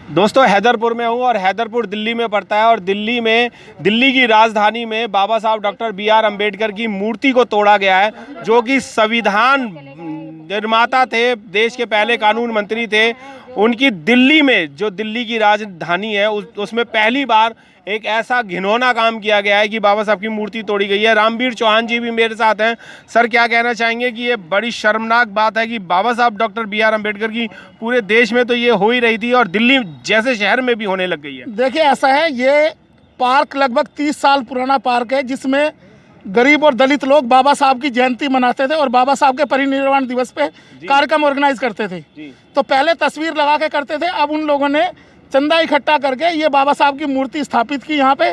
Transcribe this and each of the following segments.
दोस्तों हैदरपुर में हूँ और हैदरपुर दिल्ली में पड़ता है और दिल्ली की राजधानी में बाबा साहब डॉक्टर बी.आर. अम्बेडकर की मूर्ति को तोड़ा गया है, जो कि संविधान निर्माता थे, देश के पहले कानून मंत्री थे। उनकी दिल्ली में, जो दिल्ली की राजधानी है, उसमें पहली बार एक ऐसा घिनौना काम किया गया है कि बाबा साहब की मूर्ति तोड़ी गई है। रामवीर चौहान जी भी मेरे साथ हैं। सर, क्या कहना चाहेंगे कि ये बड़ी शर्मनाक बात है कि बाबा साहब डॉक्टर बी.आर. अम्बेडकर की पूरे देश में तो ये हो ही रही थी और दिल्ली जैसे शहर में भी होने लग गई है। देखिए, ऐसा है, ये पार्क लगभग 30 साल पुराना पार्क है, जिसमें गरीब और दलित लोग बाबा साहब की जयंती मनाते थे और बाबा साहब के परिनिर्वाण दिवस पे कार्यक्रम ऑर्गेनाइज करते थे। तो पहले तस्वीर लगा के करते थे, अब उन लोगों ने चंदा इकट्ठा करके ये बाबा साहब की मूर्ति स्थापित की यहाँ पे।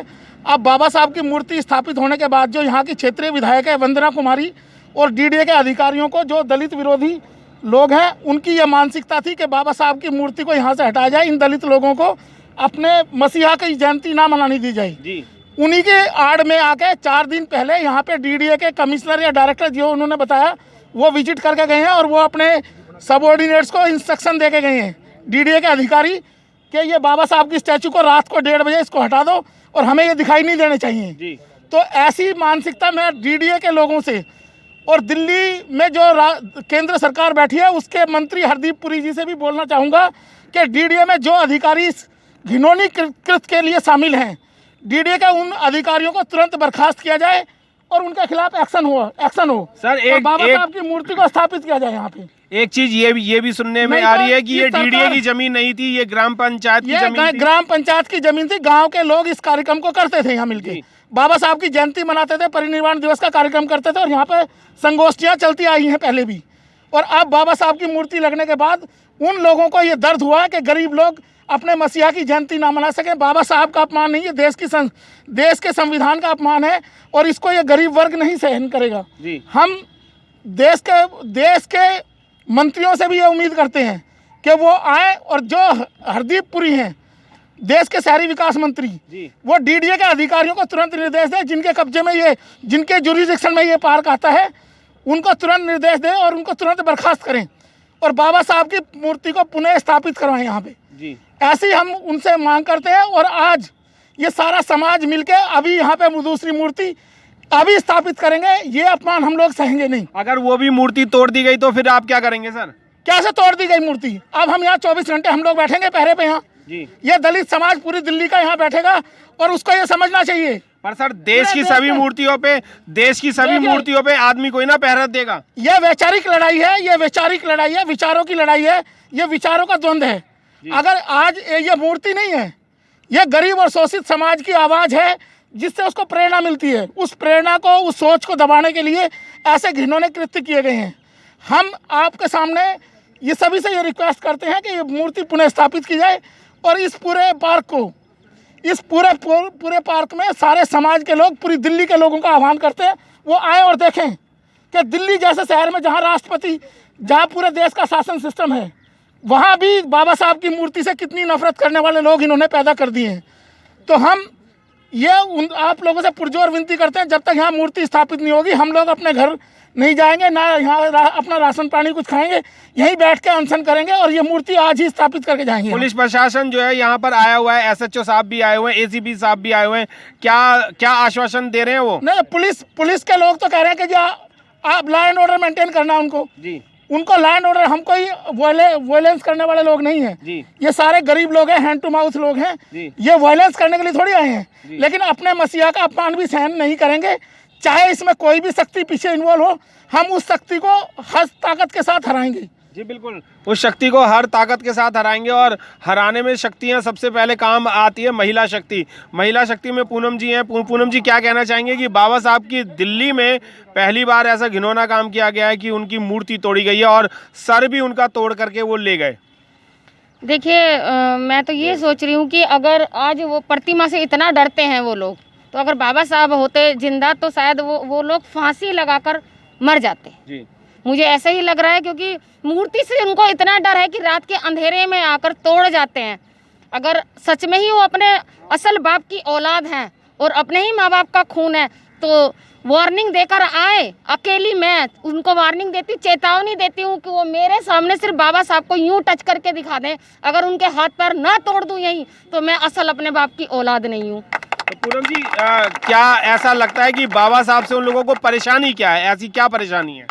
अब बाबा साहब की मूर्ति स्थापित होने के बाद जो यहाँ की क्षेत्रीय विधायक है वंदना कुमारी और डीडीए के अधिकारियों को, जो दलित विरोधी लोग हैं, उनकी ये मानसिकता थी कि बाबा साहब की मूर्ति को यहाँ से हटाया जाए, इन दलित लोगों को अपने मसीहा की जयंती ना मनाने दी जाए। उन्हीं के आड़ में आके 4 दिन पहले यहाँ पे डीडीए के कमिश्नर या डायरेक्टर, जो उन्होंने बताया, वो विजिट करके गए हैं और वो अपने सबऑर्डिनेट्स को इंस्ट्रक्शन दे के गए हैं, डीडीए के अधिकारी, कि ये बाबा साहब की स्टैचू को रात को 1:30 बजे इसको हटा दो और हमें ये दिखाई नहीं देने चाहिए। तो ऐसी मानसिकता में डीडीए के लोगों से और दिल्ली में जो केंद्र सरकार बैठी है उसके मंत्री हरदीप पुरी जी से भी बोलना चाहूँगा कि डीडीए में जो अधिकारी इस घिनौनी कृत्य के लिए शामिल हैं, डीडीए के उन अधिकारियों को तुरंत बर्खास्त किया जाए और उनके खिलाफ एक्शन हो। सर, बाबा साहब की मूर्ति को स्थापित किया जाए यहाँ पे। एक चीज ये भी सुनने में आ रही है कि ये डीडीए की जमीन नहीं थी, ये ग्राम पंचायत की जमीन थी। ग्राम पंचायत की जमीन थी। गांव के लोग इस कार्यक्रम को करते थे, यहाँ मिलके बाबा साहब की जयंती मनाते थे, परिनिर्वाण दिवस का कार्यक्रम करते थे और यहाँ पे संगोष्ठियाँ चलती आई हैं पहले भी। और अब बाबा साहब की मूर्ति लगने के बाद उन लोगों को ये दर्द हुआ कि गरीब लोग अपने मसीहा की जयंती ना मना सके। बाबा साहब का अपमान नहीं है, देश के संविधान का अपमान है और इसको ये गरीब वर्ग नहीं सहन करेगा। हम देश के मंत्रियों से भी ये उम्मीद करते हैं कि वो आए और जो हरदीप पुरी हैं, देश के शहरी विकास मंत्री, वो डीडीए के अधिकारियों को तुरंत निर्देश दें, जिनके कब्जे में ये, जिनके जुरिडिक्शन में ये पार्क आता है, उनको तुरंत निर्देश दें और उनको तुरंत बर्खास्त करें और बाबा साहब की मूर्ति को पुनः स्थापित करवाएं यहाँ पे। ऐसी हम उनसे मांग करते हैं और आज ये सारा समाज मिलके अभी यहाँ पे दूसरी मूर्ति अभी स्थापित करेंगे। ये अपमान हम लोग सहेंगे नहीं। अगर वो भी मूर्ति तोड़ दी गई तो फिर आप क्या करेंगे सर? कैसे तोड़ दी गई मूर्ति? अब हम यहाँ 24 घंटे हम लोग बैठेंगे पहरे पे। यहाँ ये दलित समाज पूरी दिल्ली का यहाँ बैठेगा और उसको ये समझना चाहिए। पर सर, देश की सभी मूर्तियों पे आदमी कोई ना पहरा देगा। ये वैचारिक लड़ाई है, विचारों की लड़ाई है, ये विचारों का द्वंद्व है। अगर आज ये मूर्ति नहीं है, ये गरीब और शोषित समाज की आवाज है, जिससे उसको प्रेरणा मिलती है। उस प्रेरणा को, उस सोच को दबाने के लिए ऐसे घिनौने कृत्य किए गए हैं। हम आपके सामने ये सभी से ये रिक्वेस्ट करते हैं कि ये मूर्ति पुनः स्थापित की जाए और इस पूरे पार्क को, इस पूरे पार्क में सारे समाज के लोग, पूरी दिल्ली के लोगों का आह्वान करते हैं, वो आए और देखें कि दिल्ली जैसे शहर में जहाँ राष्ट्रपति, जहाँ पूरे देश का शासन सिस्टम है, वहाँ भी बाबा साहब की मूर्ति से कितनी नफरत करने वाले लोग इन्होंने पैदा कर दिए हैं। तो हम आप लोगों से पुरजोर विनती करते हैं, जब तक यहाँ मूर्ति स्थापित नहीं होगी हम लोग अपने घर नहीं जाएंगे, ना यहाँ अपना राशन पानी कुछ खाएंगे, यहीं बैठ के अनशन करेंगे और ये मूर्ति आज ही स्थापित करके जाएंगे। पुलिस प्रशासन जो है यहाँ पर आया हुआ है, एसएचओ साहब भी आए हुए हैं, एसीपी साहब भी आए हुए हैं, क्या आश्वासन दे रहे हैं वो? नहीं, पुलिस के लोग तो कह रहे हैं कि जो आप लॉ एंड ऑर्डर मेंटेन करना उनको लॉ एंड ऑर्डर, हम कोई वायलेंस करने वाले लोग नहीं हैं। ये सारे गरीब लोग हैं, हैंड टू माउथ लोग हैं, ये वायलेंस करने के लिए थोड़ी आए हैं, लेकिन अपने मसीहा का अपमान भी सहन नहीं करेंगे। चाहे इसमें कोई भी शक्ति पीछे इन्वॉल्व हो, हम उस शक्ति को हर ताकत के साथ हराएंगे। जी बिल्कुल, उस शक्ति को हर ताकत के साथ हराएंगे और हराने में शक्तियां सबसे पहले काम आती है महिला शक्ति में पूनम जी हैं। पूनम जी, क्या कहना चाहेंगे कि बाबा साहब की दिल्ली में पहली बार ऐसा घिनौना काम किया गया है कि उनकी मूर्ति तोड़ी गई है और सर भी उनका तोड़ करके वो ले गए? देखिए, मैं तो ये सोच रही हूँ कि अगर आज वो प्रतिमा से इतना डरते हैं वो लोग, तो अगर बाबा साहब होते जिंदा तो शायद वो लोग फांसी लगाकर मर जाते। मुझे ऐसा ही लग रहा है, क्योंकि मूर्ति से उनको इतना डर है कि रात के अंधेरे में आकर तोड़ जाते हैं। अगर सच में ही वो अपने असल बाप की औलाद हैं और अपने ही माँ बाप का खून है, तो वार्निंग देकर आए। अकेली मैं उनको वार्निंग देती, चेतावनी देती हूँ कि वो मेरे सामने सिर्फ बाबा साहब को यूं टच करके दिखा दें। अगर उनके हाथ पैर ना तोड़ दूं यहीं, तो मैं असल अपने बाप की औलाद नहीं हूँ। तो पूनम जी, क्या ऐसा लगता है कि बाबा साहब से उन लोगों को परेशानी क्या है? ऐसी क्या परेशानी है?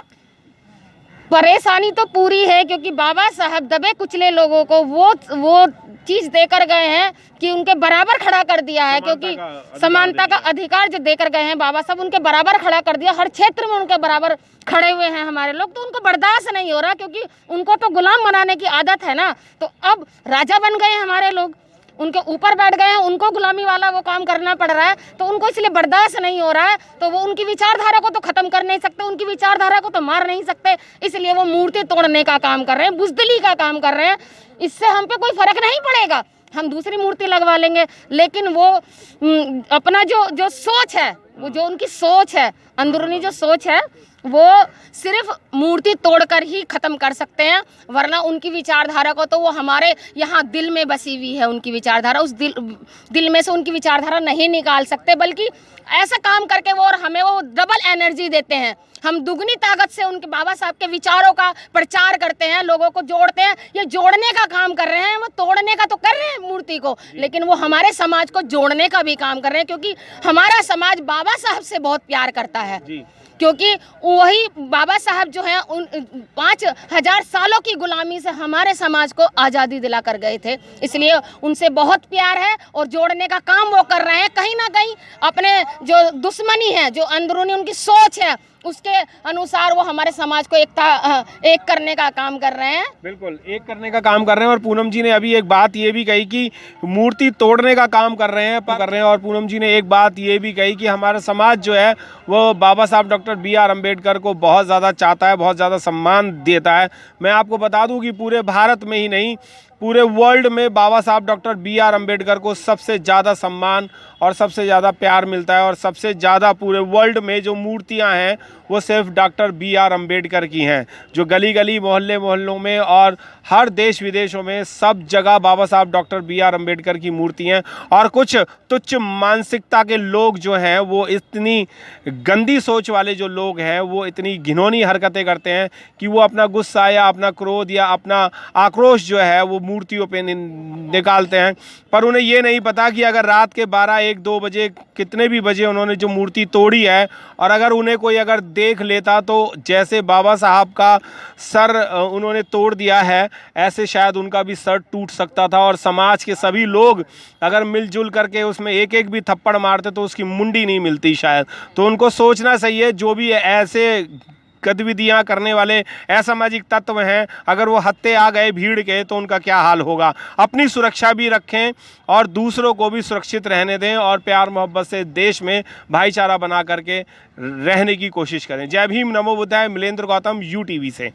परेशानी तो पूरी है, क्योंकि बाबा साहब दबे कुचले लोगों को वो चीज देकर गए हैं कि उनके बराबर खड़ा कर दिया है। क्योंकि समानता का अधिकार जो देकर गए हैं बाबा साहब, उनके बराबर खड़ा कर दिया। हर क्षेत्र में उनके बराबर खड़े हुए हैं हमारे लोग। तो उनको बर्दाश्त नहीं हो रहा, क्योंकि उनको तो गुलाम बनाने की आदत है ना। तो अब राजा बन गए हैं हमारे लोग, उनके ऊपर बैठ गए हैं, उनको गुलामी वाला वो काम करना पड़ रहा है। तो उनको इसलिए बर्दाश्त नहीं हो रहा है। तो वो उनकी विचारधारा को तो खत्म कर नहीं सकते, उनकी विचारधारा को तो मार नहीं सकते, इसलिए वो मूर्ति तोड़ने का काम कर रहे हैं, बुजदिली का काम कर रहे हैं। इससे हम पे कोई फर्क नहीं पड़ेगा, हम दूसरी मूर्ति लगवा लेंगे। लेकिन वो अपना जो सोच है, वो जो उनकी सोच है, अंदरूनी जो सोच है, वो सिर्फ मूर्ति तोड़कर ही खत्म कर सकते हैं। वरना उनकी विचारधारा को तो वो हमारे यहाँ दिल में बसी हुई है। उनकी विचारधारा, उस दिल में से उनकी विचारधारा नहीं निकाल सकते। बल्कि ऐसा काम करके वो और हमें वो डबल एनर्जी देते हैं। हम दुगनी ताकत से उनके बाबा साहब के विचारों का प्रचार करते हैं, लोगों को जोड़ते हैं। ये जोड़ने का काम कर रहे हैं, वो तोड़ने का तो कर रहे हैं मूर्ति को, लेकिन वो हमारे समाज को जोड़ने का भी काम कर रहे हैं। क्योंकि हमारा समाज बाबा साहब से बहुत प्यार करता है। क्योंकि वही बाबा साहब जो हैं उन 5000 सालों की गुलामी से हमारे समाज को आज़ादी दिला कर गए थे। इसलिए उनसे बहुत प्यार है और जोड़ने का काम वो कर रहे हैं। कहीं ना कहीं अपने जो दुश्मनी है, जो अंदरूनी उनकी सोच है, उसके अनुसार वो हमारे समाज को एक करने का काम कर रहे हैं। बिल्कुल, एक करने का काम कर रहे हैं। और पूनम जी ने अभी एक बात ये भी कही कि मूर्ति तोड़ने का काम कर रहे हैं। और पूनम जी ने एक बात ये भी कही कि हमारा समाज जो है वो बाबा साहब डॉक्टर B.R. अम्बेडकर को बहुत ज़्यादा चाहता है, बहुत ज़्यादा सम्मान देता है। मैं आपको बता दूं कि पूरे भारत में ही नहीं, पूरे वर्ल्ड में बाबा साहब डॉक्टर B.R. अम्बेडकर को सबसे ज़्यादा सम्मान और सबसे ज़्यादा प्यार मिलता है। और सबसे ज़्यादा पूरे वर्ल्ड में जो मूर्तियां हैं वो सिर्फ डॉक्टर B.R. अम्बेडकर की हैं। जो गली गली मोहल्ले मोहल्लों में और हर देश विदेशों में सब जगह बाबा साहब डॉक्टर B.R. अम्बेडकर की मूर्ति हैं। और कुछ तुच्छ मानसिकता के लोग जो हैं, वो इतनी गंदी सोच वाले जो लोग हैं, वो इतनी घिनौनी हरकतें करते हैं कि वो अपना गुस्सा या अपना क्रोध या अपना आक्रोश जो है वो मूर्तियों पे निकालते हैं। पर उन्हें ये नहीं पता कि अगर रात के 12, 1, 2 बजे, कितने भी बजे उन्होंने जो मूर्ति तोड़ी है, और अगर उन्हें कोई अगर देख लेता तो जैसे बाबा साहब का सर उन्होंने तोड़ दिया है, ऐसे शायद उनका भी सर टूट सकता था। और समाज के सभी लोग अगर मिलजुल करके उसमें एक एक भी थप्पड़ मारते तो उसकी मुंडी नहीं मिलती शायद। तो उनको सोचना चाहिए, जो भी ऐसे गतिविधियां करने वाले असामाजिक तत्व हैं, अगर वो हत्थे आ गए भीड़ के तो उनका क्या हाल होगा। अपनी सुरक्षा भी रखें और दूसरों को भी सुरक्षित रहने दें और प्यार मोहब्बत से देश में भाईचारा बना करके रहने की कोशिश करें। जय भीम, नमो बुद्धाय। मिलेंद्र गौतम, UTV से।